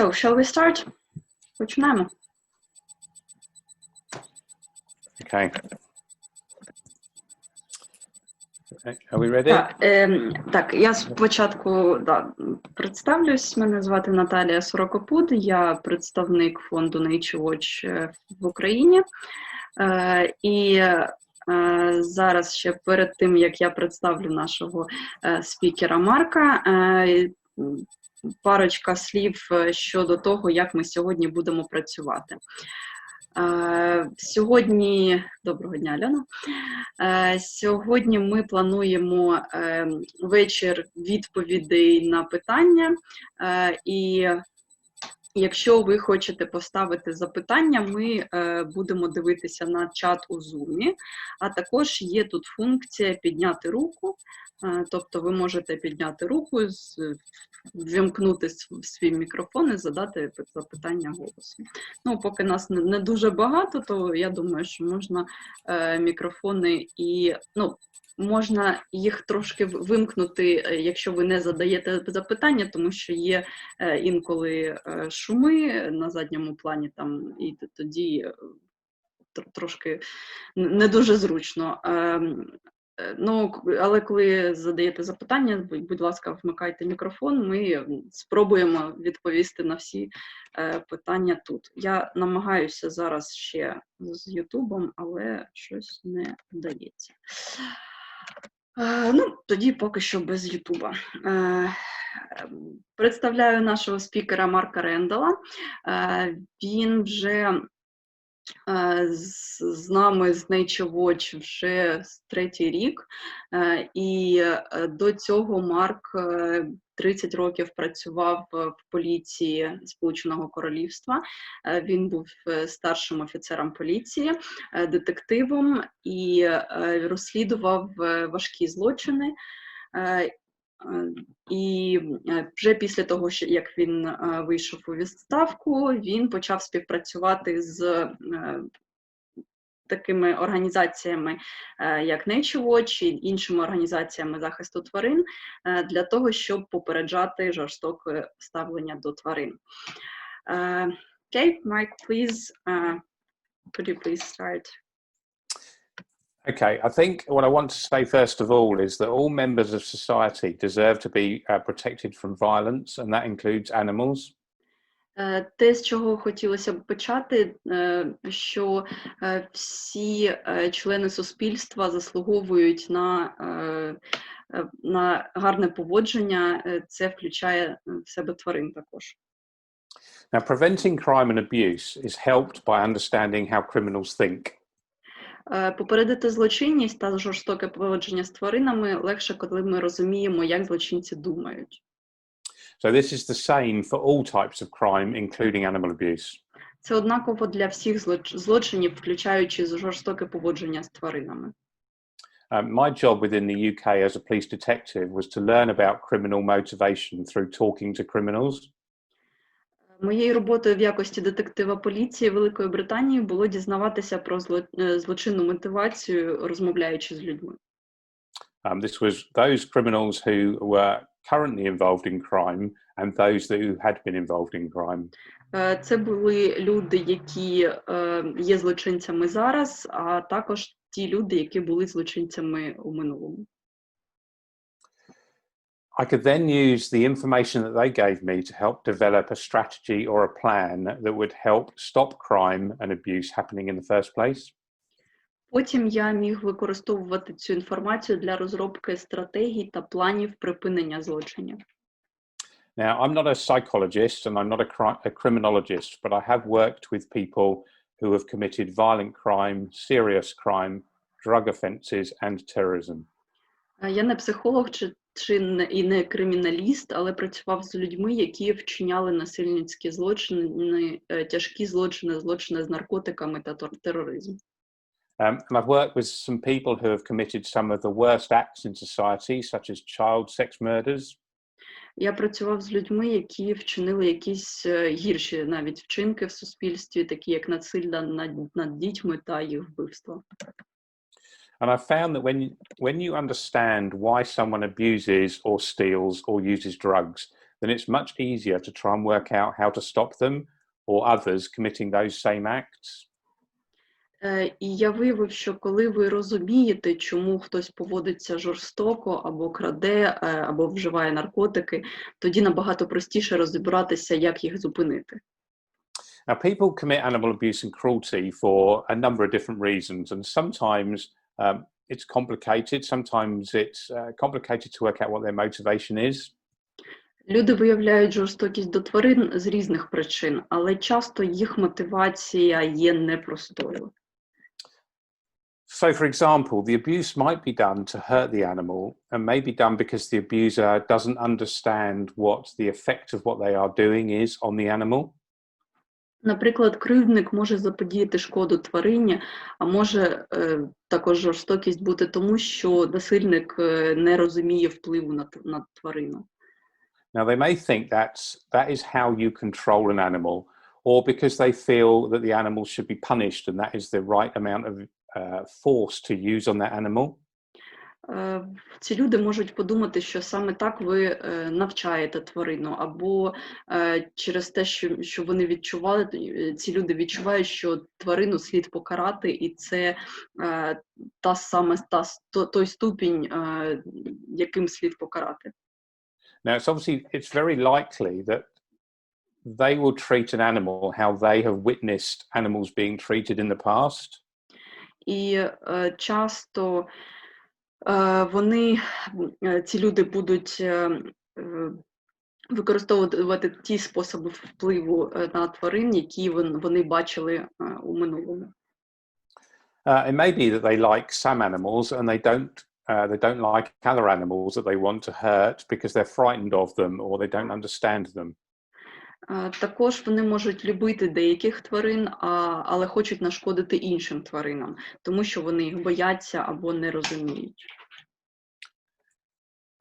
So, shall we start? Починаємо. Okay. Are we ready? Так, я спочатку представлюсь. Мене звати Наталія Сорокопуд, я представник фонду Nature Watch в Україні. І зараз ще перед тим, як я представлю нашого спікера Марка, парочка слів щодо того, як ми сьогодні будемо працювати. Сьогодні, доброго дня, Альона. Сьогодні ми плануємо вечір відповідей на питання, і якщо ви хочете поставити запитання, ми будемо дивитися на чат у Zoom, а також є тут функція підняти руку, тобто ви можете підняти руку, ввімкнути свій мікрофон і задати запитання голосом. Ну, поки нас не дуже багато, то я думаю, що можна мікрофони і, можна їх трошки вимкнути, якщо ви не задаєте запитання, тому що є інколи шуми на задньому плані, там, і тоді трошки не дуже зручно. Але коли задаєте запитання, будь ласка, вмикайте мікрофон, ми спробуємо відповісти на всі питання тут. Я намагаюся зараз ще з Ютубом, але щось не вдається. Тоді поки що без Ютуба. Представляю нашого спікера Марка Ренделла. Він вже з нами, з Nature Watch, вже 3-й рік, і до цього Марк 30 років працював в поліції Сполученого Королівства. Він був старшим офіцером поліції, детективом і розслідував важкі злочини. І вже після того, як він вийшов у відставку, він почав співпрацювати з такими організаціями, як Nature Watch і іншими організаціями захисту тварин, для того, щоб попереджати жорстоке ставлення до тварин. Okay, Mike, please, could you please start? Okay, I think what I want to say first of all is that all members of society deserve to be protected from violence, and that includes animals. Те, з чого хотілося б почати, що всі члени суспільства заслуговують на гарне поводження, це включає в себе тварин також. Now, preventing crime and abuse is helped by understanding how criminals think. Попередити злочинність та жорстоке поводження з тваринами легше, коли ми розуміємо, як злочинці думають. So this is the same for all types of crime, including animal abuse. Це однаково для всіх злочинів, включаючи жорстоке поводження з тваринами. My job within the UK as a police detective was to learn about criminal motivation through talking to criminals. Моєю роботою в якості детектива поліції Великої Британії було дізнаватися про злочинну мотивацію, розмовляючи з людьми. This was those criminals who were currently involved in crime and those who had been involved in crime. Це були люди, які є злочинцями зараз, а також ті люди, які були злочинцями у минулому. I could then use the information that they gave me to help develop a strategy or a plan that would help stop crime and abuse happening in the first place. Потім я міг використовувати цю інформацію для розробки стратегій та планів припинення злочинів. Now, I'm not a psychologist and I'm not a criminologist, but I have worked with people who have committed violent crime, serious crime, drug offences and terrorism. Я не психолог і не криміналіст, але працював з людьми, які вчиняли насильницькі злочини, тяжкі злочини, злочини з наркотиками та тероризм. And I've worked with some people who have committed some of the worst acts in society, such as child sex murders. Я працював з людьми, які вчинили якісь гірші навіть вчинки в суспільстві, такі як насилля над дітьми та їх вбивство. And I found that when you understand why someone abuses or steals or uses drugs, then it's much easier to try and work out how to stop them or others committing those same acts. І я виявив, що коли ви розумієте, чому хтось поводиться жорстоко, або краде, або вживає наркотики, тоді набагато простіше розібратися, як їх зупинити. Now, people commit animal abuse and cruelty for a number of different reasons, and sometimes it's complicated. Sometimes it's complicated to work out what their motivation is. Люди виявляють жорстокість до тварин з різних причин, але часто їх мотивація є непростою. So, for example, the abuse might be done to hurt the animal and may be done because the abuser doesn't understand what the effect of what they are doing is on the animal. Наприклад, кривдник може заподіяти шкоду тварині, а може також жорстокість бути тому, що насильник не розуміє впливу на тварину. Now, they may think that is how you control an animal, or because they feel that the animal should be punished and that is the right amount of force to use on that animal. Ці люди можуть подумати, що саме так ви навчаєте тварину, або через те, що вони відчували, ці люди відчувають, що тварину слід покарати, і це той ступінь, яким слід покарати. Now, it's very likely that they will treat an animal how they have witnessed animals being treated in the past. І часто ці люди будуть використовувати ті способи впливу на тварин, які вони бачили у минулому. It may be that they like some animals and they don't like other animals that they want to hurt because they're frightened of them or they don't understand them. Також вони можуть любити деяких тварин, але хочуть нашкодити іншим тваринам, тому що вони їх бояться або не розуміють.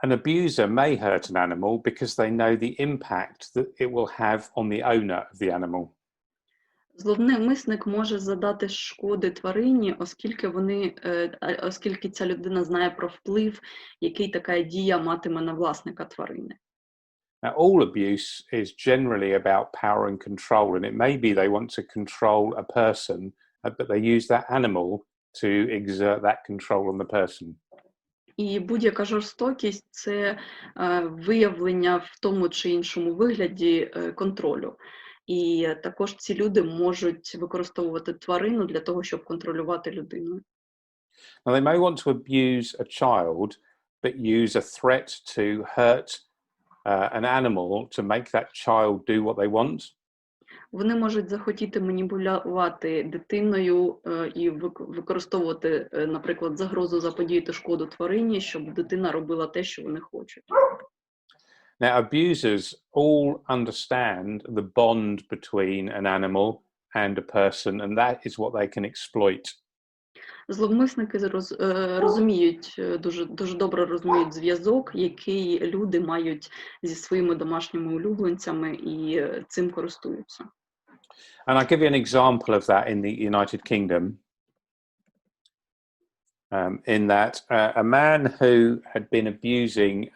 An abuser may hurt an animal because they know the impact that it will have on the owner of the animal. Зловмисник може завдати шкоди тварині, оскільки ця людина знає про вплив, який така дія матиме на власника тварини. Now, all abuse is generally about power and control, and it may be they want to control a person, but they use that animal to exert that control on the person. І будь-яка жорстокість – це виявлення в тому чи іншому вигляді контролю. І також ці люди можуть використовувати тварину для того, щоб контролювати людину. Now, they may want to abuse a child, but use a threat to hurt an animal to make that child do what they want. Вони можуть захотіти маніпулювати дитиною і використовувати, наприклад, загрозу заподіяти шкоду тварині, щоб дитина робила те, що вони хочуть. Now, abusers all understand the bond between an animal and a person, and that is what they can exploit. Зловмисники розуміють, дуже добре розуміють зв'язок, який люди мають зі своїми домашніми улюбленцями, і цим користуються. And I'll give you an example of that in the United Kingdom. In that a man who had been abusing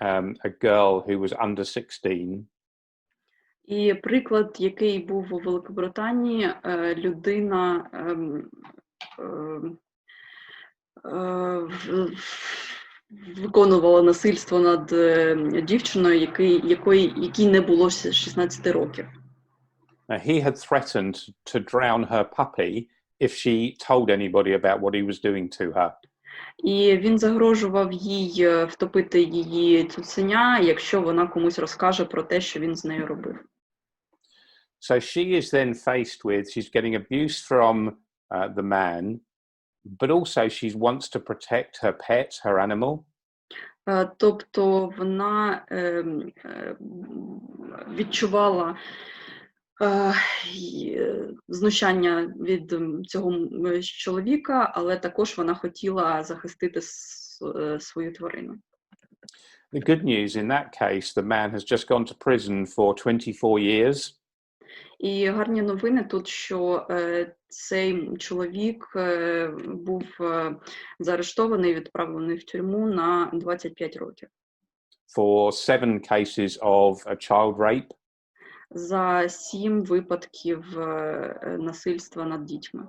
a girl who was under 16. І приклад, який був у Великобританії, людина виконувала насильство над дівчиною, якій не було 16 років. He had threatened to drown her puppy if she told anybody about what he was doing to her. І він загрожував їй втопити її цуценя, якщо вона комусь розкаже про те, що він з нею робив. So she is then faced with, she's getting abuse from the man, but also she wants to protect her pet, her animal. Тобто вона відчувала знущання від цього чоловіка, але також вона хотіла захистити свою тварину. The good news in that case, the man has just gone to prison for 24 years. І гарні новини тут, що цей чоловік був заарештований, відправлений в тюрму на 25 років. for 7 cases of a child rape. За 7 випадків насильства над дітьми.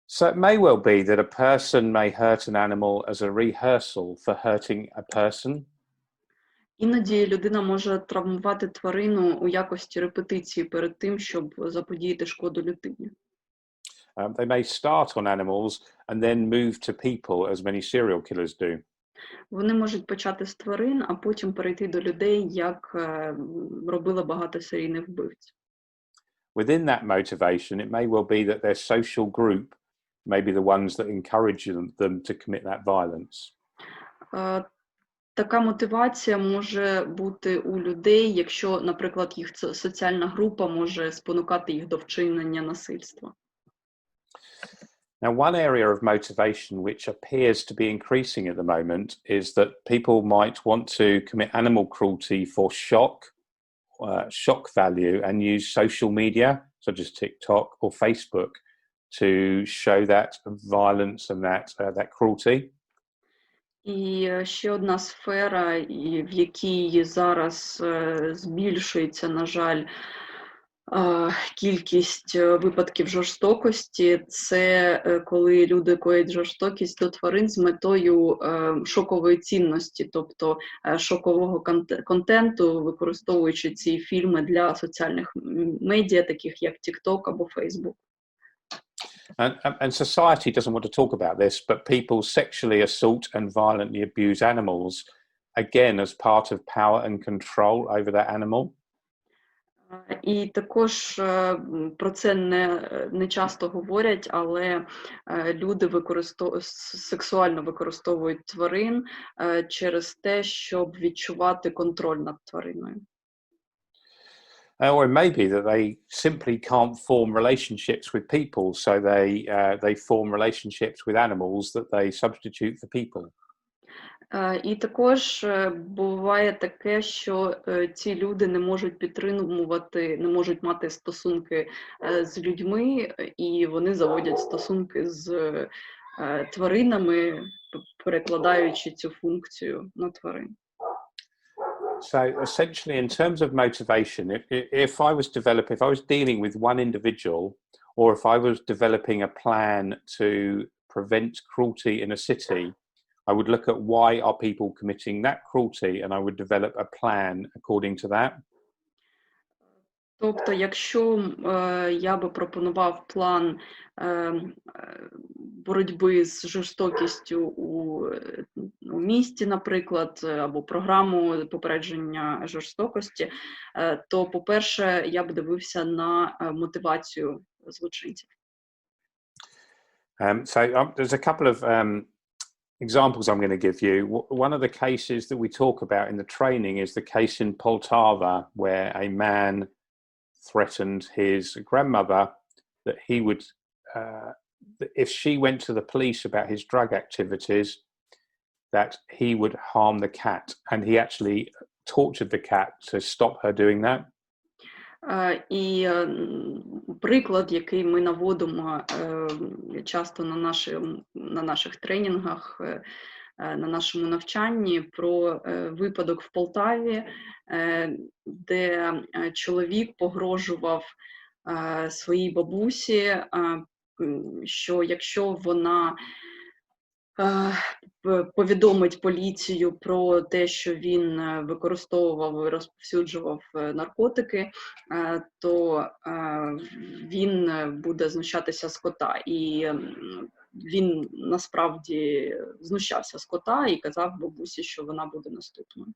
So it may well be that a person may hurt an animal as a rehearsal for hurting a person. Іноді людина може травмувати тварину у якості репетиції перед тим, щоб заподіяти шкоду людині. They may start on animals and then move to people, as many serial killers do. Вони можуть почати з тварин, а потім перейти до людей, як робили багато серійних вбивць. Within that motivation, it may well be that their social group may be the ones that encourage them to commit that violence. Така мотивація може бути у людей, якщо, наприклад, їх соціальна група може спонукати їх до вчинення насильства. Now, one area of motivation which appears to be increasing at the moment is that people might want to commit animal cruelty for shock value and use social media, such as TikTok or Facebook, to show that violence and that cruelty. І ще одна сфера, в якій зараз збільшується, на жаль, кількість випадків жорстокості, це коли люди коять жорстокість до тварин з метою шокової цінності, тобто шокового контенту, використовуючи ці фільми для соціальних медіа, таких як TikTok або Facebook. And society doesn't want to talk about this, but people sexually assault and violently abuse animals, again, as part of power and control over that animal. І також про це не часто говорять, але люди сексуально використовують тварин через те, щоб відчувати контроль над твариною. Or it may be that they simply can't form relationships with people, so they form relationships with animals that they substitute for people. І також буває таке, що ці люди не можуть підтримувати, не можуть мати стосунки з людьми, і вони заводять стосунки з тваринами, перекладаючи цю функцію на тварин. So essentially, in terms of motivation, if I was dealing with one individual, or if I was developing a plan to prevent cruelty in a city, I would look at why are people committing that cruelty, and I would develop a plan according to that. Тобто, якщо я би пропонував план боротьби з жорстокістю у місті, наприклад, або програму попередження жорстокості, то, по-перше, я б дивився на мотивацію злочинців. So there's a couple of examples I'm going to give you. One of the cases that we talk about in the training is the case in Poltava, where a man threatened his grandmother that he would, if she went to the police about his drug activities, that he would harm the cat. And he actually tortured the cat to stop her doing that. І приклад, який ми наводимо часто на наших тренінгах, на нашому навчанні, про випадок в Полтаві, де чоловік погрожував своїй бабусі, що якщо вона повідомить поліцію про те, що він використовував і розповсюджував наркотики, то він буде знущатися з кота. І він насправді знущався з кота і казав бабусі, що вона буде наступною.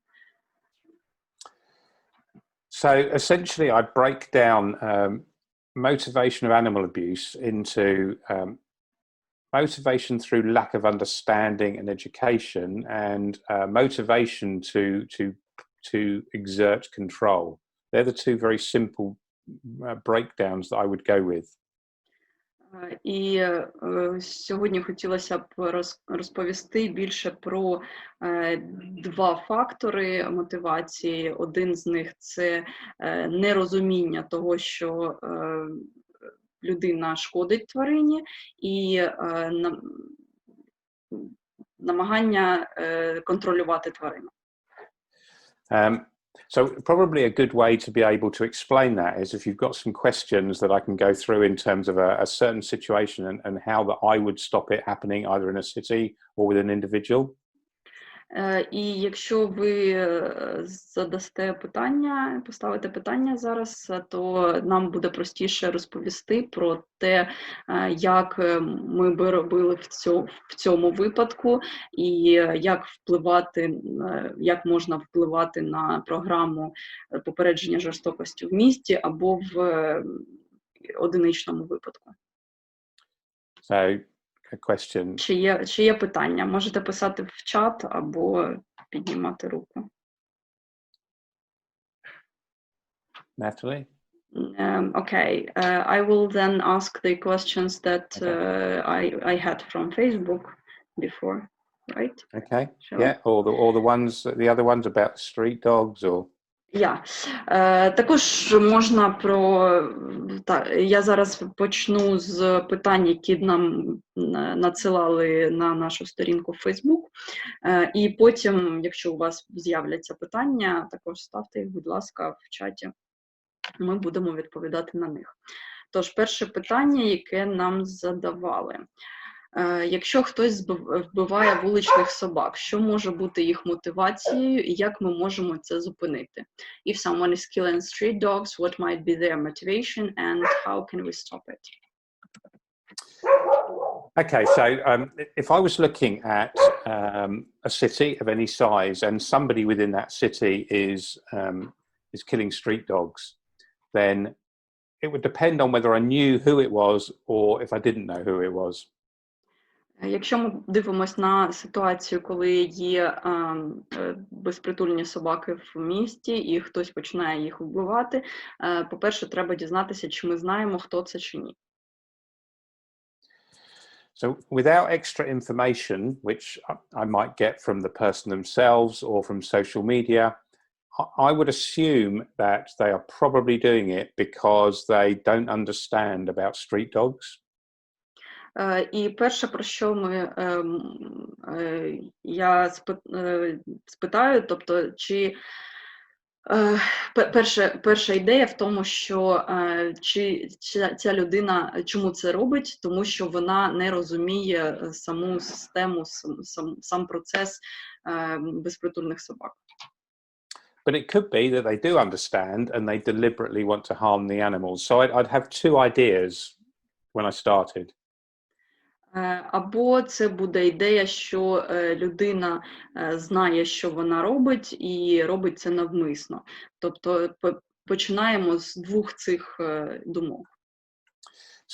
So essentially I'd break down motivation of animal abuse into motivation through lack of understanding and education, and motivation to exert control. They're the two very simple breakdowns that I would go with. І сьогодні хотілося б розповісти більше про два фактори мотивації. Один з них – це нерозуміння того, що людина шкодить тварині, і намагання контролювати тварину. So probably a good way to be able to explain that is if you've got some questions that I can go through in terms of a certain situation and how that I would stop it happening either in a city or with an individual. І якщо ви задасте питання, поставите питання зараз, то нам буде простіше розповісти про те, як ми би робили в цьому випадку і як можна впливати на програму попередження жорстокості в місті або в одиничному випадку. So, a question. Чи є питання? Можете писати в чат або піднімати руку. Natalie? Okay, I will then ask the questions that I had from Facebook before, right? Okay. Sure. Yeah, or the other ones about street dogs or... Також можна я зараз почну з питань, які нам надсилали на нашу сторінку в Facebook, і потім, якщо у вас з'являться питання, також ставте їх, будь ласка, в чаті, ми будемо відповідати на них. Тож, перше питання, яке нам задавали. Якщо хтось вбиває вуличних собак, що може бути їх мотивацією і як ми можемо це зупинити? If someone is killing street dogs, what might be their motivation and how can we stop it? Okay, so if I was looking at a city of any size and somebody within that city is killing street dogs, then it would depend on whether I knew who it was or if I didn't know who it was. Якщо ми дивимося на ситуацію, коли є безпритульні собаки в місті і хтось починає їх вбивати, по-перше, треба дізнатися, чи ми знаємо, хто це чи ні. So without extra information, which I might get from the person themselves or from social media, I would assume that they are probably doing it because they don't understand about street dogs. І перше, про що я спитаю, тобто, чи перша ідея в тому, що чи ця людина чому це робить, тому що вона не розуміє саму систему, сам процес безпритульних собак. But it could be that they do understand and they deliberately want to harm the animals. So I'd have two ideas when I started. Або це буде ідея, що людина знає, що вона робить, і робить це навмисно. Тобто починаємо з двох цих думок.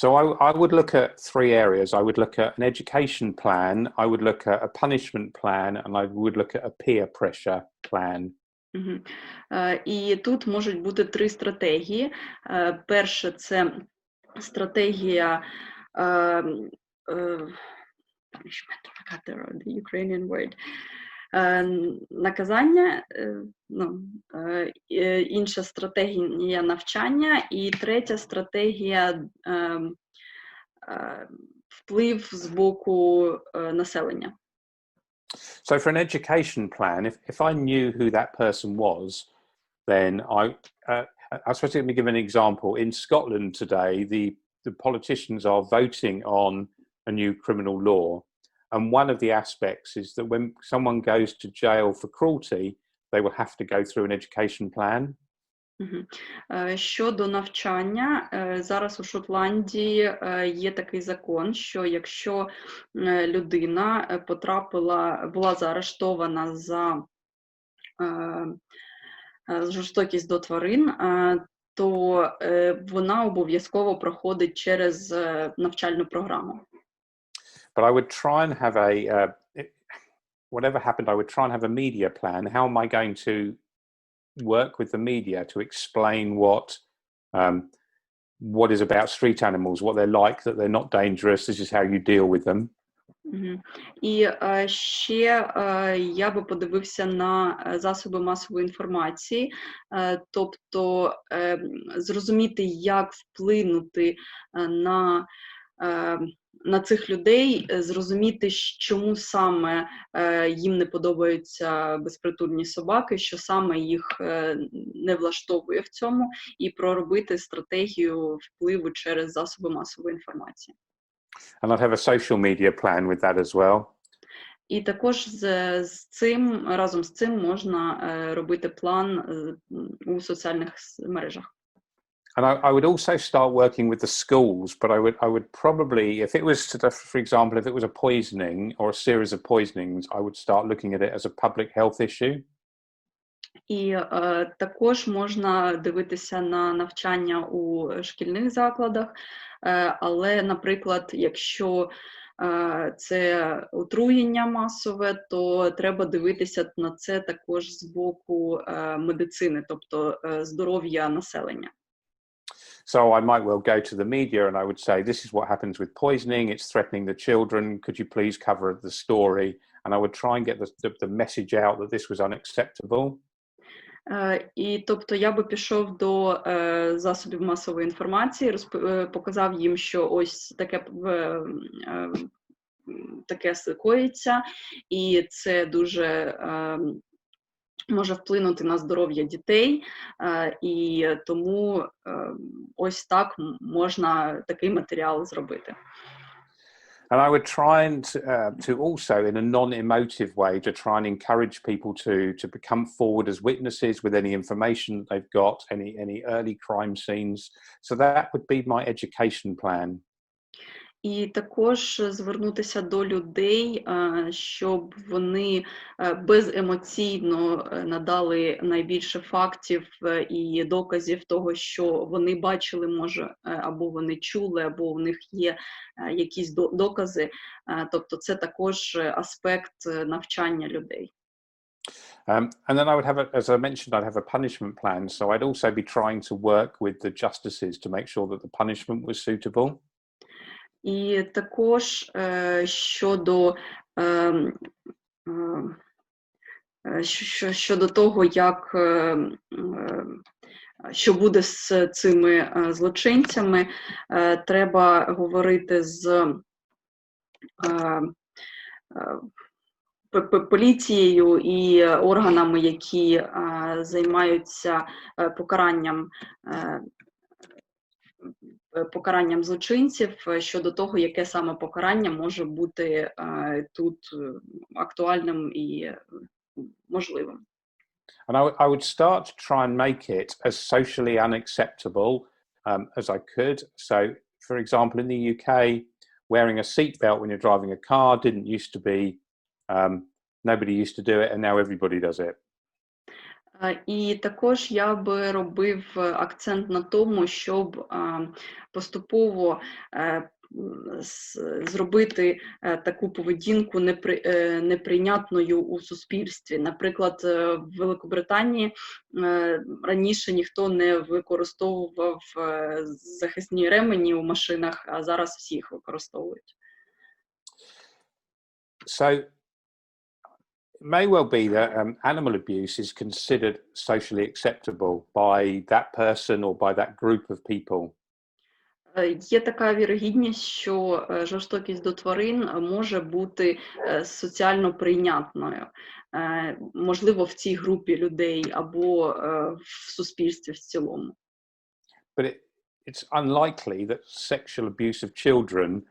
So I would look at three areas. I would look at an education plan, I would look at a punishment plan, and I would look at a peer pressure plan. І тут можуть бути три стратегії. Перше – це стратегія the Ukrainian word. Наказання, інша стратегія навчання і третя стратегія вплив з боку населення. So for an education plan, if I knew who that person was, then I suppose let me give an example. In Scotland today, the politicians are voting on a new criminal law. And one of the aspects is that when someone goes to jail for cruelty, they will have to go through an education plan. Щодо навчання, зараз у Шотландії є такий закон, що якщо людина була заарештована за жорстокість до тварин, то вона обов'язково проходить через навчальну програму. But I would try and have whatever happened, I would try and have a media plan. How am I going to work with the media to explain what is about street animals, what they're like, that they're not dangerous, this is how you deal with them. І ще я би подивився на засоби масової інформації, тобто зрозуміти, як вплинути на на цих людей зрозуміти, чому саме їм не подобаються безпритульні собаки, що саме їх не влаштовує в цьому, і проробити стратегію впливу через засоби масової інформації. And I'd have a social media plan with that as well. І також разом з цим можна робити план у соціальних мережах. And I would also start working with the schools, but I would probably, if it was, for example, if it was a poisoning or a series of poisonings, I would start looking at it as a public health issue. І також можна дивитися на навчання у шкільних закладах, але, наприклад, якщо це отруєння масове, то треба дивитися на це також з боку медицини, тобто здоров'я населення. So I might well go to the media and I would say, this is what happens with poisoning, it's threatening the children, could you please cover the story? And I would try and get the message out that this was unacceptable. І тобто я би пішов до засобів масової інформації, показав їм, що ось таке коїться, і це дуже може вплинути на здоров'я дітей, і тому ось так можна такий матеріал зробити. And I would try and to also, in a non-emotive way, to try and encourage people to become forward as witnesses with any information that they've got, any early crime scenes. So that would be my education plan. І також звернутися до людей, щоб вони беземоційно надали найбільше фактів і доказів того, що вони бачили, може, або вони чули, або у них є якісь докази. Тобто це також аспект навчання людей. And then I would have, as I mentioned, I'd have a punishment plan. So I'd also be trying to work with the justices to make sure that the punishment was suitable. І також щодо того, що буде з цими злочинцями, треба говорити з поліцією і органами, які займаються покаранням злочинців, щодо того, яке саме покарання може бути тут актуальним і можливим. And I would start to try and make it as socially unacceptable as I could. So, for example, in the UK, wearing a seatbelt when you're driving a car didn't used to be, nobody used to do it, and now everybody does it. І також я би робив акцент на тому, щоб поступово зробити таку поведінку неприйнятною у суспільстві. Наприклад, в Великобританії раніше ніхто не використовував захисні ремені у машинах, а зараз всі їх використовують. So, it may well be that animal abuse is considered socially acceptable by that person or by that group of people. Є така вірогідність, що жорстокість до тварин може бути соціально прийнятною, можливо, в цій групі людей або в суспільстві в цілому. But it's unlikely that sexual abuse of children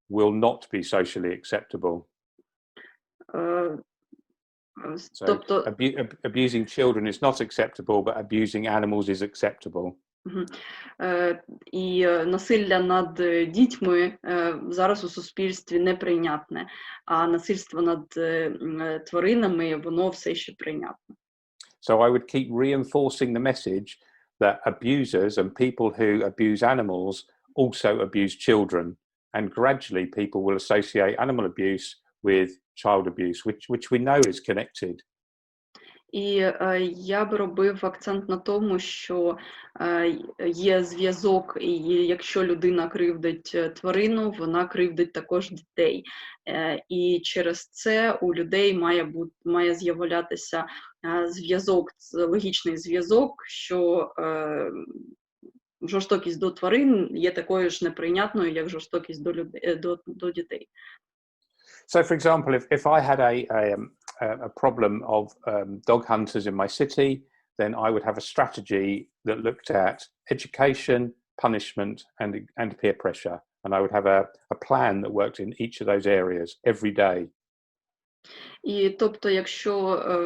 will not be socially acceptable. So abusing children is not acceptable, but abusing animals is acceptable. І насилля над дітьми зараз у суспільстві неприйнятне, а насильство над тваринами, воно все ще прийнятне. So I would keep reinforcing the message that abusers and people who abuse animals also abuse children, and gradually people will associate animal abuse with child abuse, which we know is connected. І я б робив акцент на тому, що є зв'язок, і якщо людина кривдить тварину, вона кривдить також дітей. І через це у людей має з'являтися зв'язок, логічний зв'язок, що жорстокість до тварин є такою ж неприйнятною, як жорстокість до дітей. So, for example, if I had a problem of dog hunters in my city, then I would have a strategy that looked at education, punishment, and peer pressure. And I would have a plan that worked in each of those areas every day. І тобто, якщо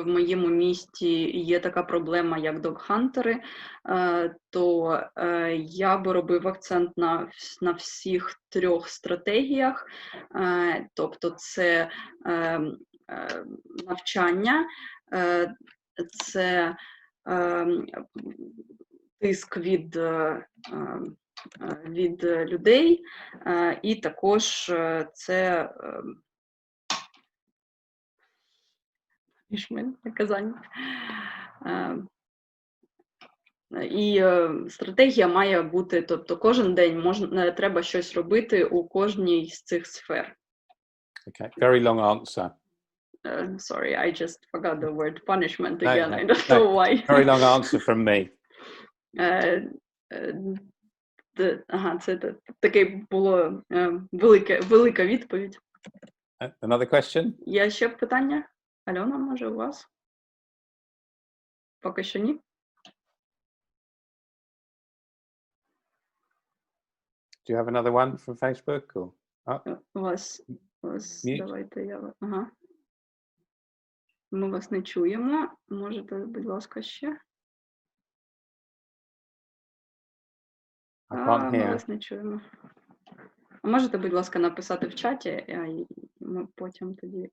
в моєму місті є така проблема, як догхантери, то я би робив акцент на всіх 3 стратегіях. Тобто це навчання, це тиск від людей, і також це наказання. І стратегія має бути, тобто кожен день треба щось робити у кожній з цих сфер. Okay, very long answer. Sorry, I just forgot the word punishment again. I don't know why. Very long answer from me. Це таке було велика відповідь. Another question? Є ще питання? Альона, може, у вас? Поки що ні. Do you have another one from Facebook? Or? Oh. У вас давайте я... Ага. Ми вас не чуємо. Можете, будь ласка, ще? Ми вас не чуємо. А можете, будь ласка, написати в чаті, і ми потім тоді...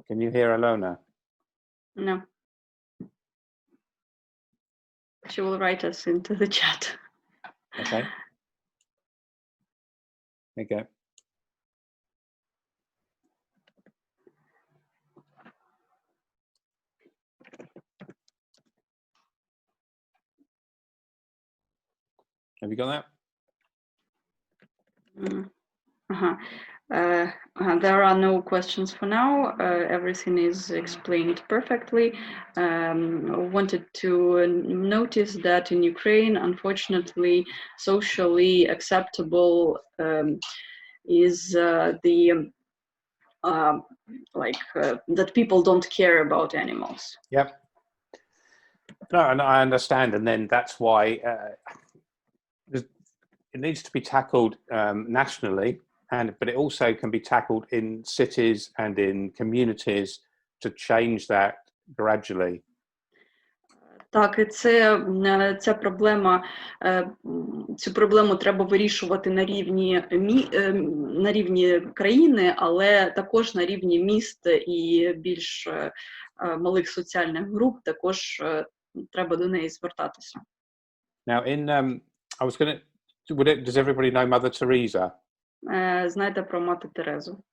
Can you hear Alona? No. She will write us into the chat. Okay. There you go. Have you got that? There are no questions for now. Everything is explained perfectly. Wanted to notice that in Ukraine, unfortunately, socially acceptable is that people don't care about animals. Yep. No, and I understand, and then that's why it needs to be tackled nationally. But it also can be tackled in cities and in communities to change that gradually. Так, і ця проблема, цю проблему треба вирішувати на рівні країни, але також на рівні міст і більш малих соціальних груп також треба до неї звертатися. Now, does everybody know Mother Teresa? Знаєте про Мати Терезу?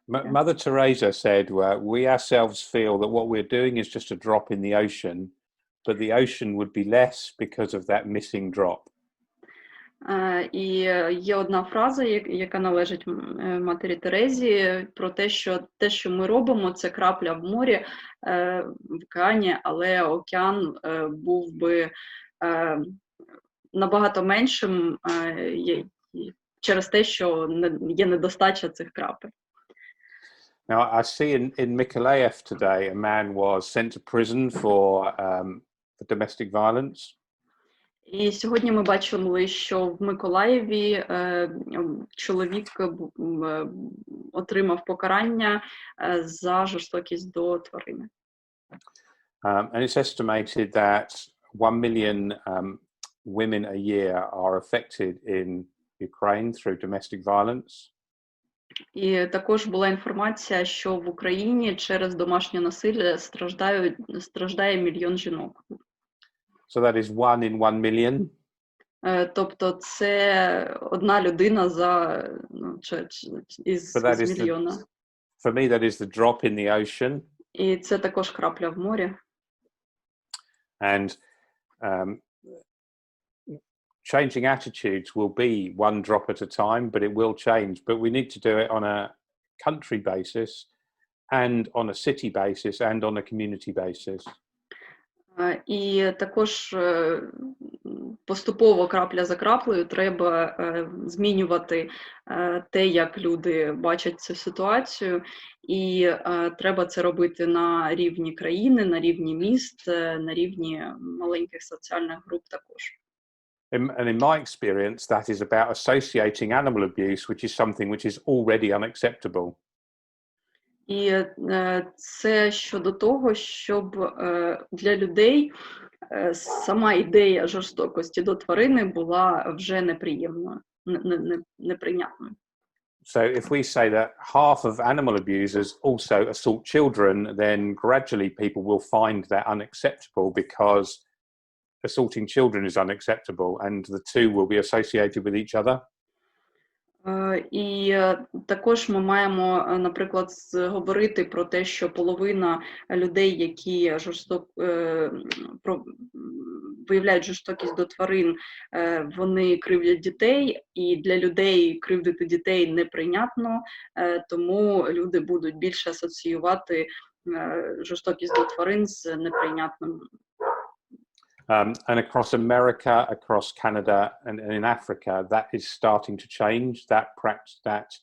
Mother Teresa said, we ourselves feel that what we're doing is just a drop in the ocean, but the ocean would be less because of that missing drop. І є одна фраза, яка належить Матері Терезі, про те, що ми робимо, це крапля в морі, в океані, але океан був би набагато меншим через те, що є недостача цих крапель. Now, I see in Mykolaiv today, a man was sent to prison for domestic violence. І сьогодні ми бачили, що в Миколаєві чоловік отримав покарання за жорстокість до тварини. And it's estimated that 1 million women a year are affected in Ukraine through domestic violence. І також була інформація, що в Україні через домашнє насилля страждає 1 мільйон жінок. So that is 1 in 1 million. Тобто це одна людина із мільйона. For me, that is the drop in the ocean. І це також крапля в морі. And changing attitudes will be one drop at a time, but it will change. But we need to do it on a country basis and on a city basis and on a community basis. І також поступово, крапля за краплею, треба змінювати те, як люди бачать цю ситуацію, і треба це робити на рівні країни, на рівні міст, на рівні маленьких соціальних груп також. And in my experience, that is about associating animal abuse, which is something which is already unacceptable. І це щодо того, щоб для людей сама ідея жорстокості до тварини була вже неприємною, неприйнятною. So if we say that half of animal abusers also assault children, then gradually people will find that unacceptable because assaulting children is unacceptable and the two will be associated with each other. І також ми маємо, наприклад, говорити про те, що половина людей, які виявляють жорстокість до тварин, вони кривдять дітей, і для людей кривдити дітей неприйнятно, тому люди будуть більше асоціювати жорстокість до тварин з неприйнятним. And across America, across Canada, and in Africa, that is starting to change. That practice, that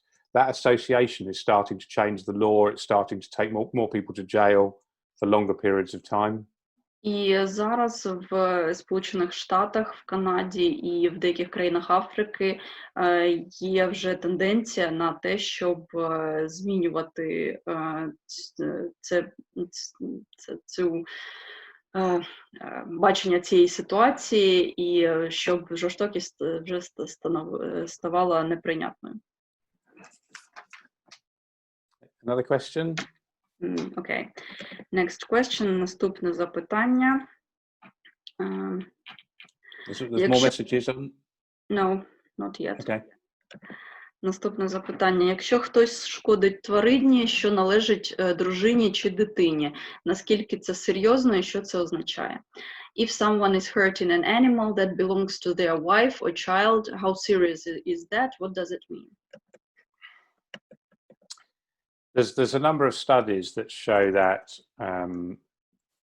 association is starting to change the law. It's starting to take more people to jail for longer periods of time. І зараз в Сполучених Штатах, в Канаді і в деяких країнах Африки є вже тенденція на те, щоб змінювати цю бачення цієї ситуації, і щоб жорстокість вже ставала неприйнятною. Another question? Okay. Next question. Наступне запитання. There's more messages on? No, not yet. Okay. Наступне запитання. Якщо хтось шкодить тварині, що належить дружині чи дитині, наскільки це серйозно і що це означає? If someone is hurting an animal that belongs to their wife or child, how serious is that? What does it mean? There's a number of studies that show that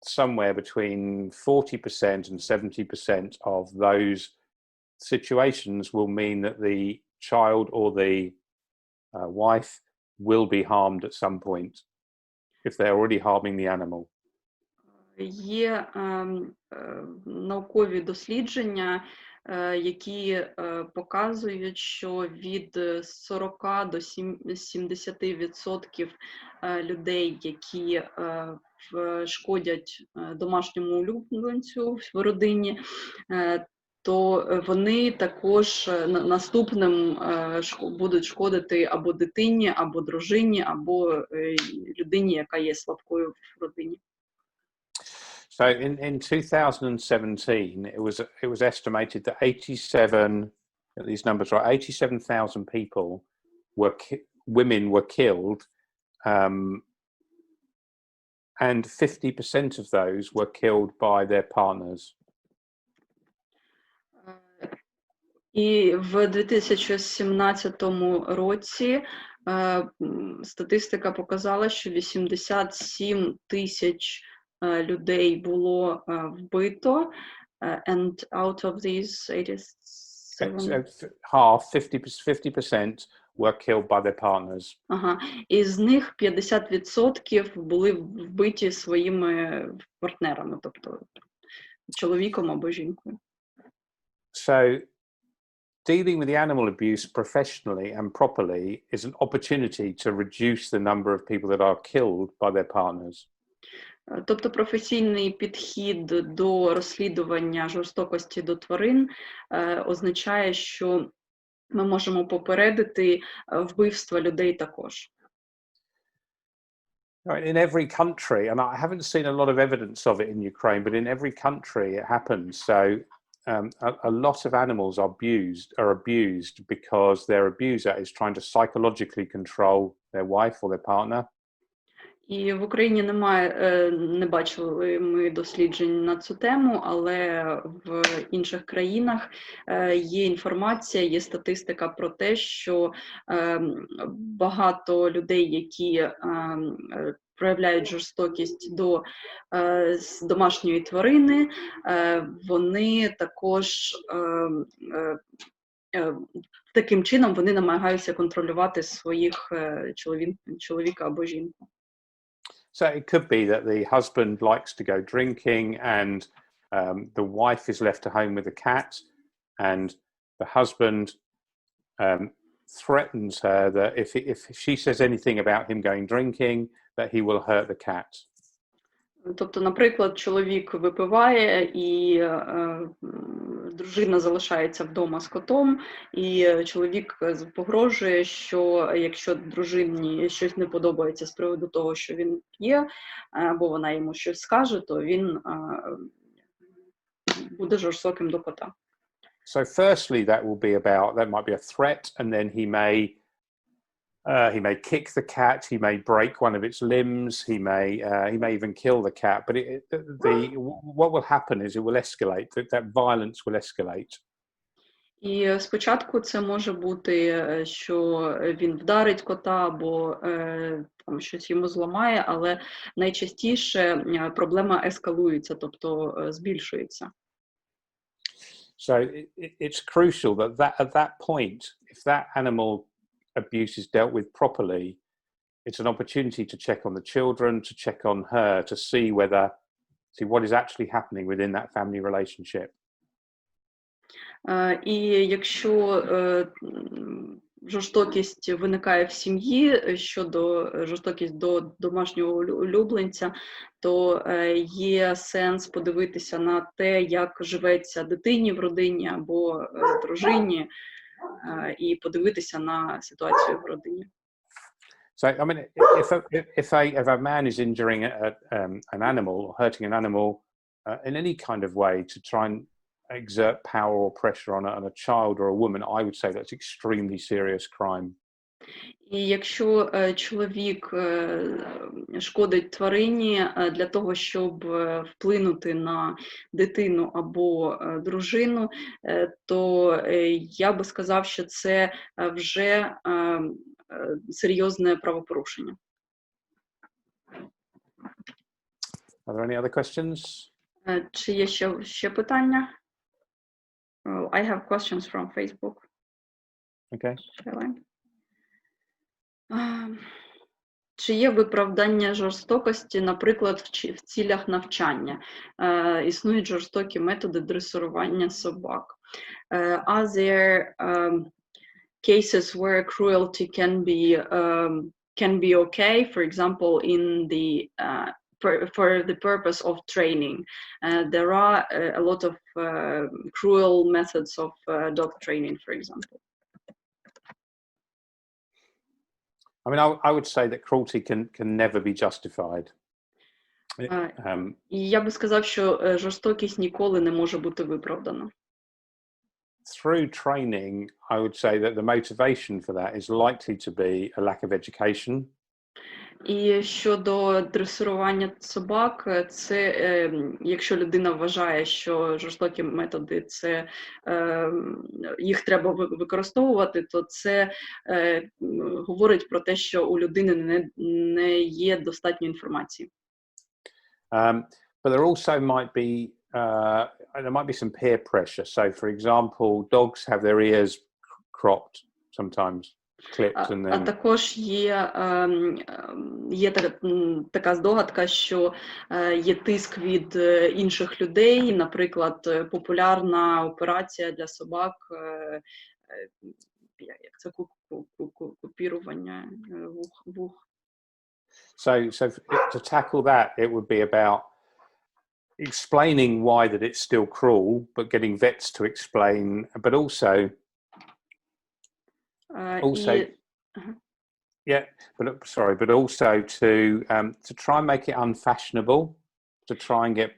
somewhere between 40% and 70% of those situations will mean that the child or the wife will be harmed at some point if they're already harming the animal. Є наукові дослідження, які показують, що від 40 до 70% людей, які шкодять домашньому улюбленцю в родині, то вони також наступним будуть шкодити або дитині, або дружині, або людині, яка є слабкою в родині. So in 2017, it was estimated that 87, get these numbers right, 87,000 people women were killed, and 50% of those were killed by their partners. І в 2017 році статистика показала, що 87 тисяч людей було вбито, and out of these 87... Half, 50% were killed by their partners. Ага. Із них 50% були вбиті своїми партнерами, тобто чоловіком або жінкою. So, dealing with the animal abuse professionally and properly is an opportunity to reduce the number of people that are killed by their partners. Тобто професійний підхід до розслідування жорстокості до тварин означає, що ми можемо попередити вбивства людей також. In every country, and I haven't seen a lot of evidence of it in Ukraine, but in every country it happens. So a lot of animals are abused because their abuser is trying to psychologically control their wife or their partner. І в Україні немає, не бачили ми досліджень на цю тему, але в інших країнах є інформація, є статистика про те, що багато людей, які проявляють жорстокість до домашньої тварини, вони також таким чином вони намагаються контролювати своїх чоловіка або жінку. So it could be that the husband likes to go drinking and the wife is left at home with the cat, and the husband threatens her that if she says anything about him going drinking, that he will hurt the cat. Тобто, наприклад, чоловік випиває і дружина залишається вдома з котом, і чоловік погрожує, що якщо дружині щось не подобається з приводу того, що він п'є, або вона йому щось скаже, то він буде жорстоким до кота. So firstly, that might be a threat, and then he may kick the cat, he may break one of its limbs, he may even kill the cat. But what will happen is it will escalate. That violence will escalate. І спочатку це може бути, що він вдарить кота або там щось йому зламає, але найчастіше проблема ескалується, тобто збільшується. So it's crucial that at that point, if that animal abuse is dealt with properly, it's an opportunity to check on the children, to check on her, to see what is actually happening within that family relationship. І якщо жорстокість виникає в сім'ї щодо жорстокість до домашнього улюбленця, то є сенс подивитися на те, як живеться дитині в родині або дружині, і подивитися на ситуацію в родині. So, I mean, if a man is injuring an animal or hurting an animal in any kind of way to try and exert power or pressure on a child or a woman, I would say that's extremely serious crime. І якщо чоловік шкодить тварині для того, щоб вплинути на дитину або дружину, то я би сказав, що це вже серйозне правопорушення. Are there any other questions? Чи є ще питання? I have questions from Facebook. Okay. Shall I? Чи є виправдання жорстокості, наприклад, в цілях навчання? Існують жорстокі методи дресирування собак. Are there cases where cruelty can be okay, for example, in the for the purpose of training? There are a lot of cruel methods of dog training, for example. I mean, I would say that cruelty can never be justified. І я би сказав, що жорстокість ніколи не може бути виправдана. Through training, I would say that the motivation for that is likely to be a lack of education. І щодо дресирування собак, це якщо людина вважає, що жорстокі методи це їх треба використовувати, то це говорить про те, що у людини не є достатньо інформації. But there also might be some peer pressure. So, for example, dogs have their ears cropped sometimes. А також є така здогадка, що є тиск від інших людей, наприклад, популярна операція для собак, як це купірування вух. So to tackle that, it would be about explaining why that it's still cruel, but getting vets to explain, but also but also to try and make it unfashionable, to try and get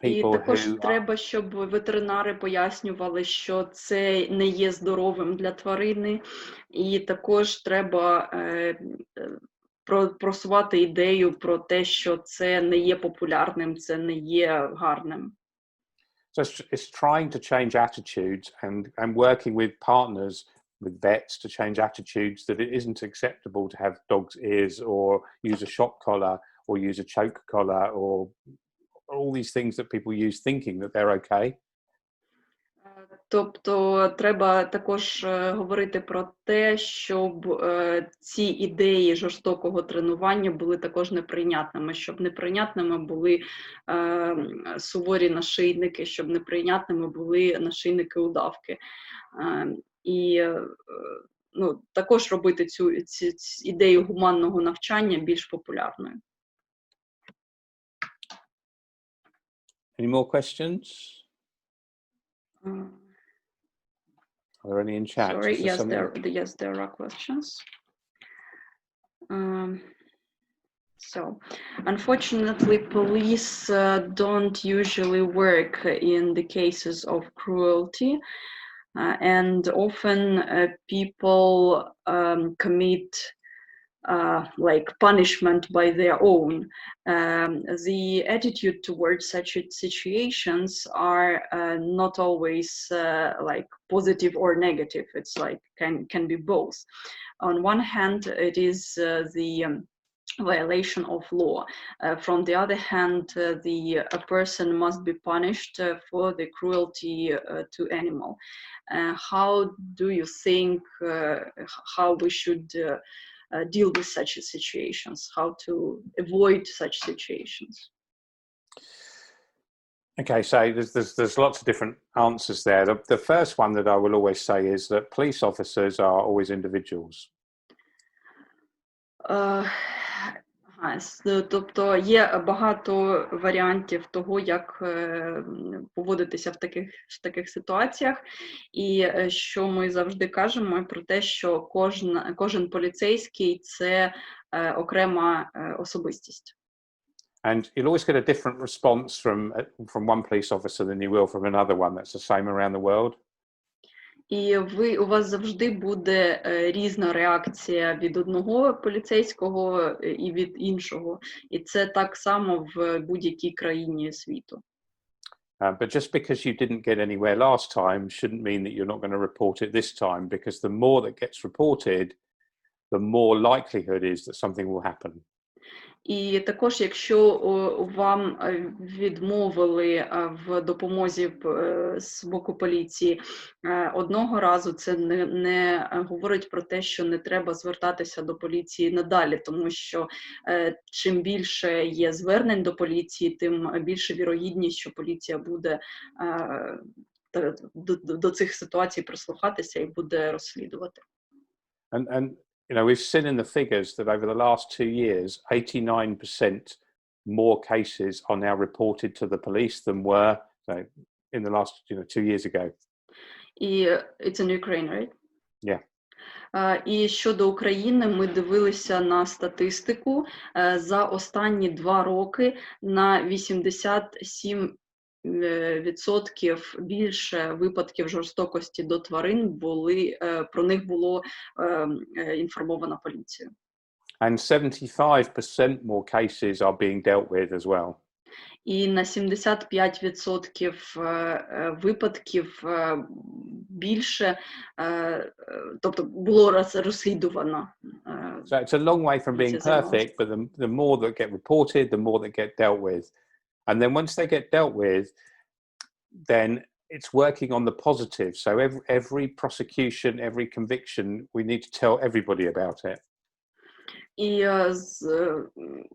people who... І також треба, щоб ветеринари пояснювали, що це не є здоровим для тварини, і також треба просувати ідею про те, що це не є популярним, це не є гарним. So it's trying to change attitudes and working with partners, with vets, to change attitudes that it isn't acceptable to have dog's ears or use a shock collar or use a choke collar or all these things that people use thinking that they're okay. Тобто треба також говорити про те, щоб ці ідеї жорстокого тренування були також неприйнятними, щоб неприйнятними були суворі нашийники, щоб неприйнятними були нашийники-удавки. І також робити цю ідею гуманного навчання більш популярною. Any more questions? Are there any in chat? Sorry, yes, there are questions. So, unfortunately, police don't usually work in the cases of cruelty, and often people commit like punishment by their own. The attitude towards such situations are not always like positive or negative. It's like can be both. On one hand, it is the violation of law. From the other hand, a person must be punished for the cruelty to animal. How do you think how we should deal with such situations, how to avoid such situations? Okay, so there's lots of different answers there. The first one that I will always say is that police officers are always individuals. Тобто є багато варіантів того, як поводитися в таких ситуаціях, і що ми завжди кажемо про те, що кожен поліцейський – це окрема особистість. And you'll always get a different response from one police officer than you will from another one. That's the same around the world. І у вас завжди буде різна реакція від одного поліцейського і від іншого. І це так само в будь-якій країні світу. But just because you didn't get anywhere last time shouldn't mean that you're not going to report it this time, because the more that gets reported, the more likelihood is that something will happen. І також, якщо вам відмовили в допомозі з боку поліції одного разу, це не говорить про те, що не треба звертатися до поліції надалі, тому що чим більше є звернень до поліції, тим більше вірогідність, що поліція буде до цих ситуацій прислухатися і буде розслідувати. And you know, we've seen in the figures that over the last 2 years, 89% more cases are now reported to the police than were in the last 2 years ago. It's in Ukraine, right? Yeah. І щодо України, ми дивилися на статистику. За останні 2 роки на 87% більше випадків жорстокості до тварин про них було інформовано поліцію. And 75% more cases are being dealt with as well. І на 75% випадків більше, тобто було розслідувано. So it's a long way from being perfect, but the more that get reported, the more that get dealt with. And then once they get dealt with, then it's working on the positive. So every prosecution, every conviction, we need to tell everybody about it. І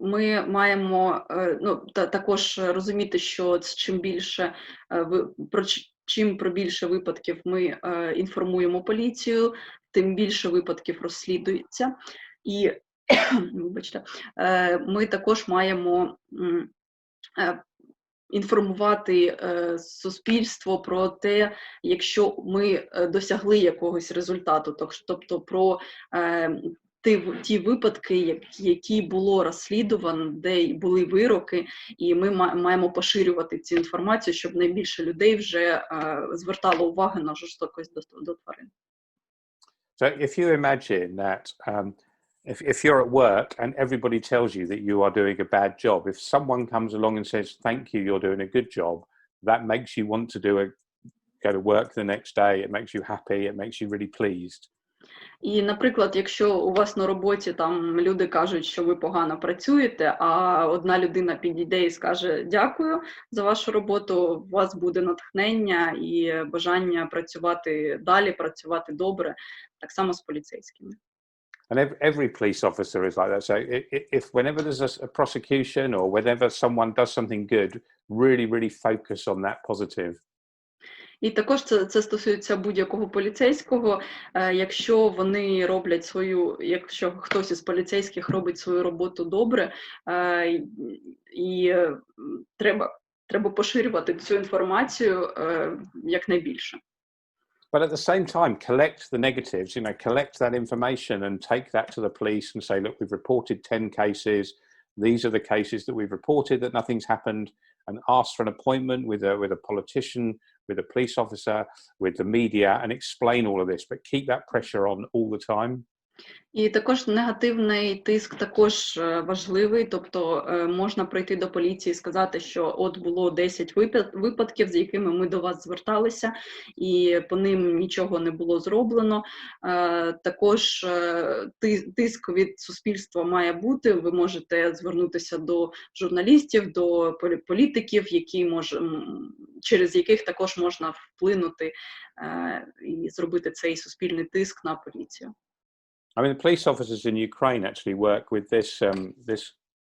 ми маємо також розуміти, що чим про більше випадків ми інформуємо поліцію, тим більше випадків розслідується. І вибачте, ми також маємо інформувати суспільство про те, якщо ми досягли якогось результату, тобто про ті випадки, які було розслідувано, де були вироки, і ми маємо поширювати цю інформацію, щоб найбільше людей вже звертало увагу на жорстокість до тварин. So if you imagine that if you're at work and everybody tells you that you are doing a bad job, if someone comes along and says, thank you, you're doing a good job, that makes you want to go to work the next day. It makes you happy. It makes you really pleased. І, наприклад, якщо у вас на роботі там люди кажуть, що ви погано працюєте, а одна людина підійде і скаже «дякую за вашу роботу», у вас буде натхнення і бажання працювати далі, працювати добре, так само з поліцейськими. And every police officer is like that. So if whenever there's a prosecution or whenever someone does something good, really, really focus on that positive. І також це стосується будь-якого поліцейського. Якщо вони роблять якщо хтось із поліцейських робить свою роботу добре, і треба поширювати цю інформацію якнайбільше. But at the same time, collect the negatives, collect that information and take that to the police and say, look, we've reported 10 cases. These are the cases that we've reported that nothing's happened, and ask for an appointment with a politician, with a police officer, with the media, and explain all of this. But keep that pressure on all the time. І також негативний тиск також важливий, тобто можна прийти до поліції і сказати, що от було 10 випадків, з якими ми до вас зверталися, і по ним нічого не було зроблено. Також тиск від суспільства має бути, ви можете звернутися до журналістів, до політиків, через яких також можна вплинути і зробити цей суспільний тиск на поліцію. I mean, the police officers in Ukraine actually work with this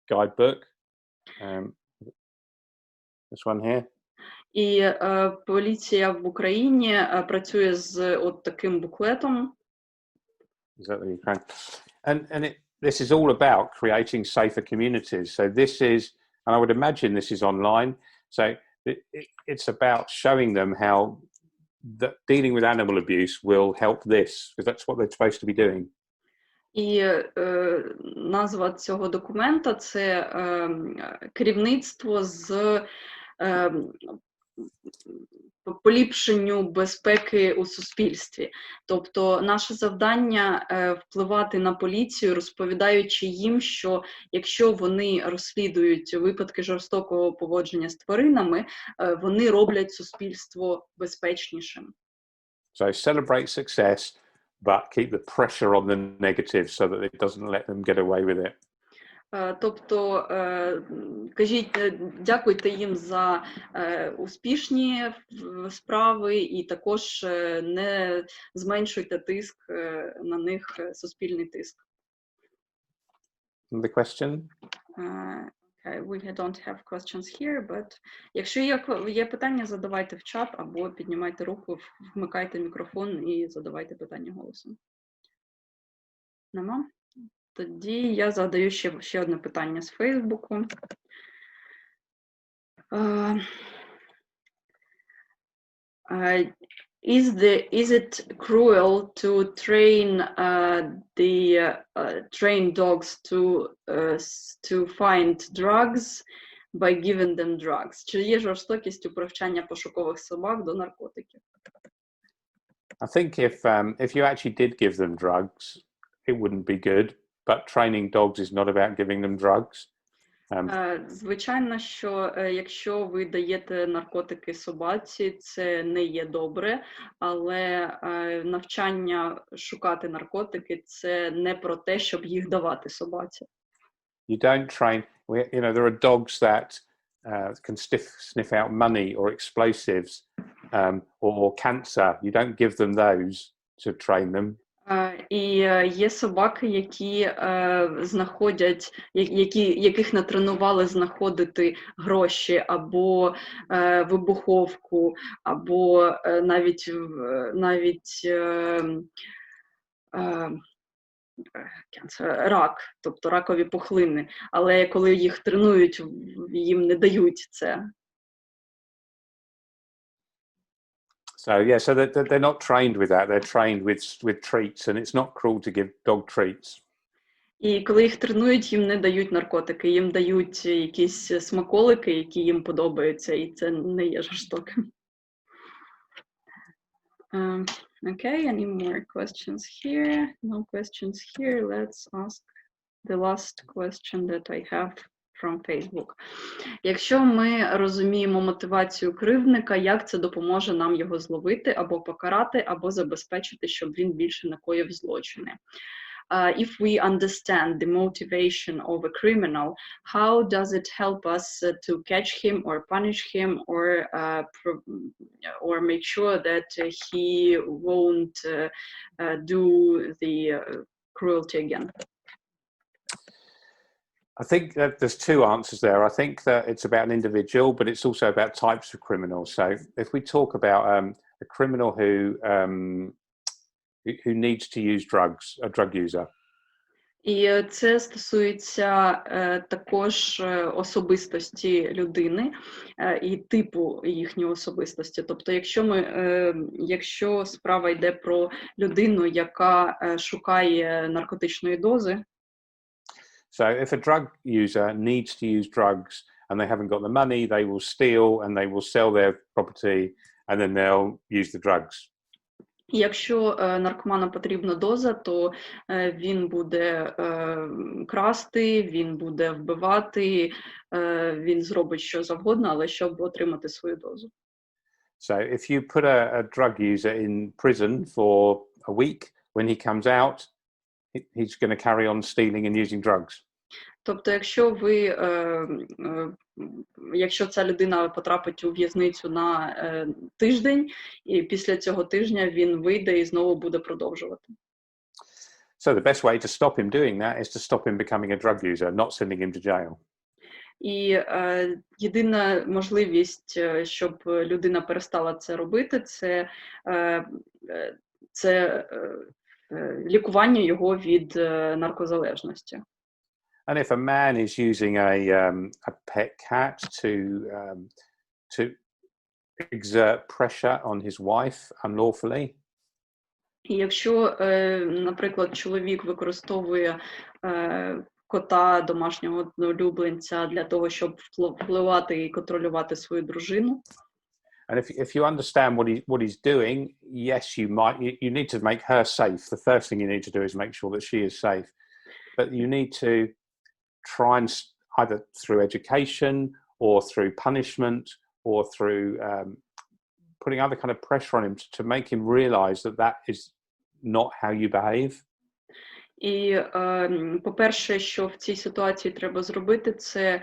guidebook, this one here. І поліція в Україні працює з от таким буклетом. Exactly, Ukraine. And this is all about creating safer communities. So this is, and I would imagine this is online. So it's about showing them how that dealing with animal abuse will help this, because that's what they're supposed to be doing. І назва цього документа – це керівництво з поліпшенню безпеки у суспільстві. Тобто наше завдання впливати на поліцію, розповідаючи їм, що якщо вони розслідують випадки жорстокого поводження з тваринами, вони роблять суспільство безпечнішим. So celebrate success, but keep the pressure on the negative so that it doesn't let them get away with it. Тобто, дякуйте їм за успішні справи і також не зменшуйте тиск на них, суспільний тиск. The question? Okay, we don't have questions here, but якщо є питання, задавайте в чат або піднімайте руку, вмикайте мікрофон і задавайте питання голосом. Нема? Тоді я задаю ще одне питання з Фейсбуку. Is it cruel to train dogs to find drugs by giving them drugs? Чи є жорстокість у привчання пошукових собак до наркотиків? I think if you actually did give them drugs, it wouldn't be good. But training dogs is not about giving them drugs. Звичайно, що якщо ви даєте наркотики собаці, це не є добре, але навчання шукати наркотики – це не про те, щоб їх давати собаці. You don't train, there are dogs that can sniff out money or explosives or cancer. You don't give them those to train them. І є собаки, яких натренували знаходити гроші або вибуховку, або навіть рак, тобто ракові пухлини. Але коли їх тренують, їм не дають це. So so they're not trained with that. They're trained with treats, and it's not cruel to give dog treats. І коли їх тренують, їм не дають наркотики, їм дають якісь смаколики, які їм подобаються, і це не є жорстоким. Okay, any more questions here? No questions here. Let's ask the last question that I have from Facebook. Якщо ми розуміємо мотивацію кривдника, як це допоможе нам його зловити або покарати, або забезпечити, щоб він більше не коїв злочини? If we understand the motivation of a criminal, how does it help us to catch him or punish him or make sure that he won't do the cruelty again? I think that there's two answers there. I think that it's about an individual, but it's also about types of criminals. So if we talk about a criminal who needs to use drugs, a drug user. І це стосується також особистості людини і типу їхньої особистості. Тобто, якщо справа йде про людину, яка шукає наркотичної дози. So if a drug user needs to use drugs and they haven't got the money, they will steal and they will sell their property and then they'll use the drugs. Якщо наркоману потрібна доза, то він буде красти, він буде вбивати, він зробить що завгодно, але щоб отримати свою дозу. So if you put a drug user in prison for a week, when he comes out, he's going to carry on stealing and using drugs. Тобто, якщо ця людина потрапить у в'язницю на тиждень, і після цього тижня він вийде і знову буде продовжувати. So the best way to stop him doing that is to stop him becoming a drug user, not sending him to jail. І єдина можливість, щоб людина перестала це робити, це лікування його від наркозалежності. And if a man is using a pet cat to exert pressure on his wife unlawfully. І якщо, наприклад, чоловік використовує кота, домашнього улюбленця для того, щоб впливати і контролювати свою дружину. And if you understand what he's doing, yes, you need to make her safe. The first thing you need to do is make sure that she is safe. But you need to try and either through education or through punishment or through putting other kind of pressure on him to make him realize that that is not how you behave. І, по-перше, що в цій ситуації треба зробити, це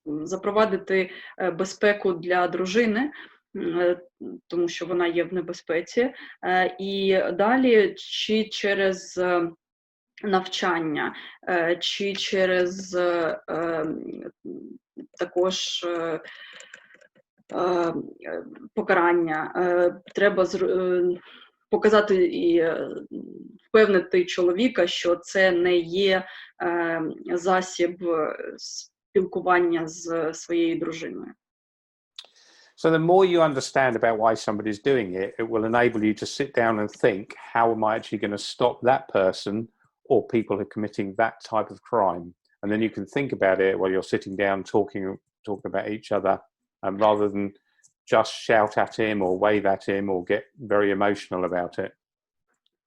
запровадити безпеку для дружини, тому що вона є в небезпеці, і далі чи через навчання, чи через також покарання. Треба показати і впевнити чоловіка, що це не є засіб спілкування з своєю дружиною. So the more you understand about why somebody's doing it, it will enable you to sit down and think, how am I actually going to stop that person or people who are committing that type of crime? And then you can think about it while you're sitting down talking about each other, rather than just shout at him or wave at him or get very emotional about it.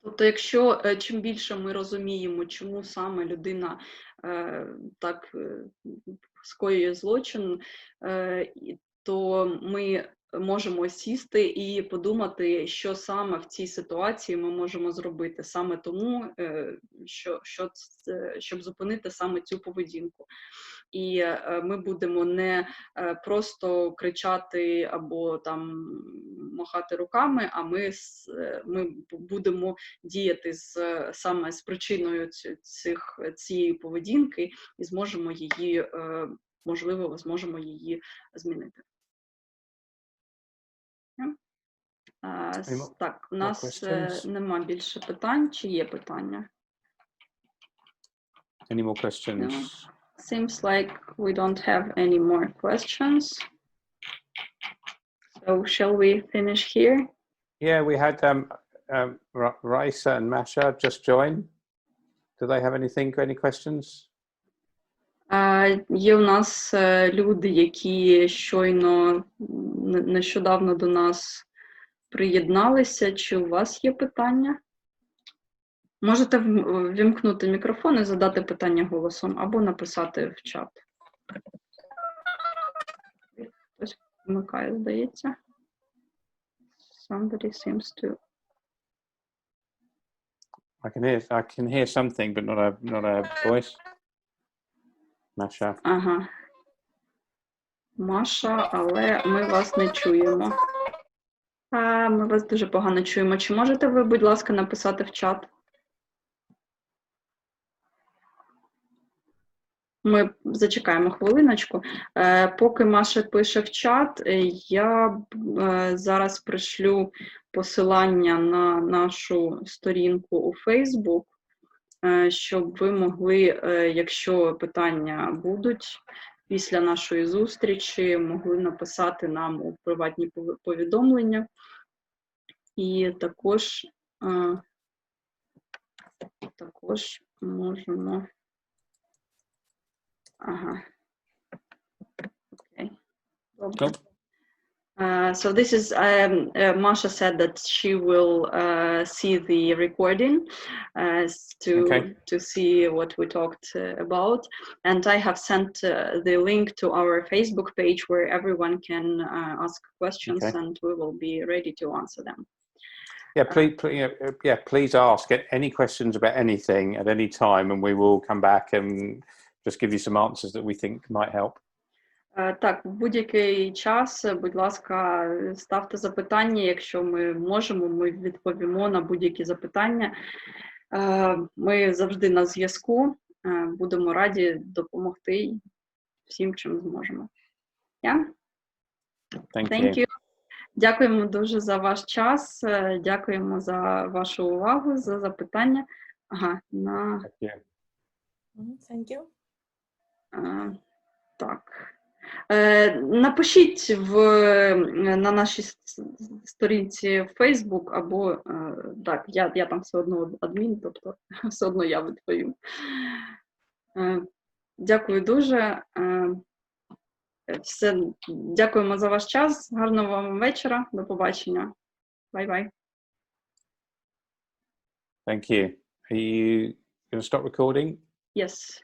Тобто, якщо чим більше ми розуміємо, чому саме людина так скоює злочин, то ми можемо сісти і подумати, що саме в цій ситуації ми можемо зробити, саме тому, щоб зупинити саме цю поведінку. І ми будемо не просто кричати або там махати руками, а ми будемо діяти саме з причиною цієї поведінки і зможемо її, можливо, зможемо її змінити. Так, у нас нема більше питань. Чи є питання? Any more questions? No. Seems like we don't have any more questions. So shall we finish here? Yeah, we had Raisa and Masha just join. Do they have any questions? Є у нас люди, які щойно нещодавно до нас приєдналися. Чи у вас є питання? Можете вімкнути мікрофон і задати питання голосом або написати в чат. Хтось вмикає, здається. Somebody seems to... I can hear something, but not a voice. Masha. Ага. Маша, але ми вас не чуємо. Ми вас дуже погано чуємо. Чи можете ви, будь ласка, написати в чат? Ми зачекаємо хвилиночку. Поки Маша пише в чат, я зараз пришлю посилання на нашу сторінку у Facebook, щоб ви могли, якщо питання будуть після нашої зустрічі, могли написати нам у приватні повідомлення. І також можемо... Ага. Окей. Добре. So this is, Masha said that she will see the recording to see what we talked about. And I have sent the link to our Facebook page where everyone can ask questions, and we will be ready to answer them. Yeah, please ask any questions about anything at any time, and we will come back and just give you some answers that we think might help. Так, в будь-який час, будь ласка, ставте запитання, якщо ми можемо, ми відповімо на будь-які запитання. Ми завжди на зв'язку, будемо раді допомогти всім, чим зможемо. Yeah? Thank you. Дякуємо дуже за ваш час, дякуємо за вашу увагу, за запитання. Thank you. Так. Напишіть на нашій сторінці в Facebook, або так, я там все одно адмін, тобто все одно я відповім. Дякую дуже. Дякуємо за ваш час. Гарного вам вечора. До побачення. Bye-bye. Thank you. Are you going to stop recording? Yes.